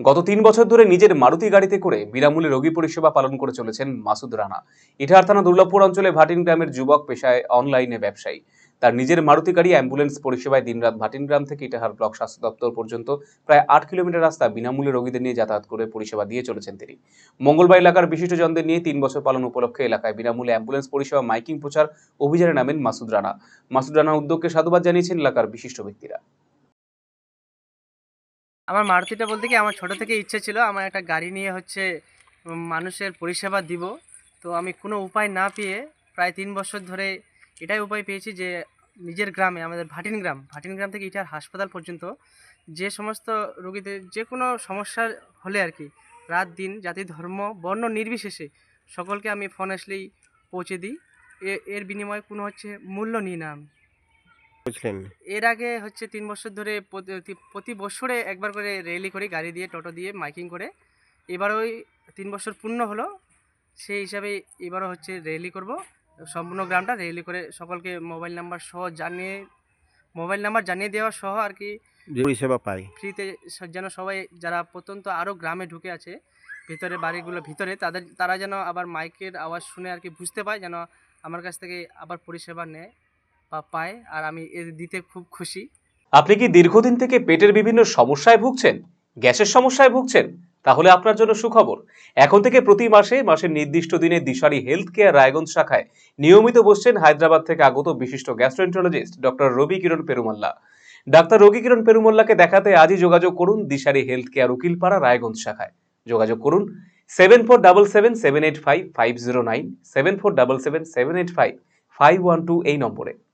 গত ৩ বছর ধরে নিজের মারুতি গাড়িতে করে বিনামূল্যে রোগী পরিষেবা পালন করে চলেছেন মাসুদ রানা। ইটাহার থানা দুর্লভপুর অঞ্চলে ভাটিন গ্রামের যুবক, পেশায় অনলাইনে ব্যবসায়ী। তার নিজের মারুতি গাড়ি অ্যাম্বুলেন্স পরিষেবায় দিনরাত ভাটিন গ্রাম থেকে ইটাহার ব্লক স্বাস্থ্য দপ্তর পর্যন্ত প্রায় ৮ কিলোমিটার রাস্তা বিনামূল্যে রোগীদের নিয়ে যাতায়াত করে পরিষেবা দিয়ে চলেছেন তিনি। মঙ্গলবার এলাকার বিশিষ্টজনদের নিয়ে ৩ বছর পালন উপলক্ষে এলাকায় বিনামূল্যে অ্যাম্বুলেন্স পরিষেবা মাইকিং প্রচার অভিযানে নামেন মাসুদ রানা। মাসুদ রানার উদ্যোগকে সাধুবাদ জানিয়েছেন এলাকার বিশিষ্ট ব্যক্তিরা। আমার মারুতিটা বলতে কি আমার ছোট থেকে ইচ্ছে ছিল আমার একটা গাড়ি নিয়ে মানুষের পরিষেবা দিব। তো আমি কোনো উপায় না পেয়ে প্রায় ৩ বছর ধরে এটাই উপায় পেয়েছি যে নিজের গ্রামে, আমাদের ভাটিন গ্রাম থেকে ইটার হাসপাতাল পর্যন্ত যে সমস্ত রোগীদের যে কোনো সমস্যা হলে আর কি, রাত দিন জাতি ধর্ম বর্ণ নির্বিশেষে সকলকে আমি ফোন আসলেই পৌঁছে দিই। এর বিনিময়ে কোনো মূল্য নিই না আমি। বুঝলেন? এর আগে ৩ বছর ধরে প্রতি বছরে একবার করে র্যালি করি, গাড়ি দিয়ে, টোটো দিয়ে মাইকিং করে। এবার ওই ৩ বছর পূর্ণ হলো, সেই হিসাবে এবারও র্যালি করব। সম্পূর্ণ গ্রামটা র্যালি করে সকলকে মোবাইল নাম্বার জানিয়ে দেওয়া সহ আর কি, যে পরিষেবা পাই। ফ্রিতে যেন সবাই যারা প্রত্যন্ত আরও গ্রামে ঢুকে আছে, ভিতরে বাড়িগুলো ভিতরে, তারা যেন আবার মাইকের আওয়াজ শুনে আর কি বুঝতে পায়, যেন আমার কাছ থেকে আবার পরিষেবা নেয় বা পায়। আর আমি এর দিতে খুব খুশি। আপনি কি দীর্ঘদিন থেকে পেটের বিভিন্ন সমস্যায় ভুগছেন, গ্যাসের সমস্যায় ভুগছেন? তাহলে আপনার জন্য সুখবর। এখন থেকে প্রতি মাসের নির্দিষ্ট দিনে দিশারি হেলথ কেয়ার রায়গঞ্জ শাখায় নিয়মিত বসছেন হায়দ্রাবাদ থেকে আগত বিশিষ্ট গ্যাস্ট্রোএন্টারোলজিস্ট ডক্টর রবি কিরণ পেরুমাল্লা। ডাক্তার রবি কিরণ পেরুমাল্লাকে দেখাতে আজই যোগাযোগ করুন দিশারি হেলথ কেয়ার উকিলপাড়া রায়গঞ্জ শাখায়। যোগাযোগ করুন 7477785509, 7477785512 এই নম্বরে।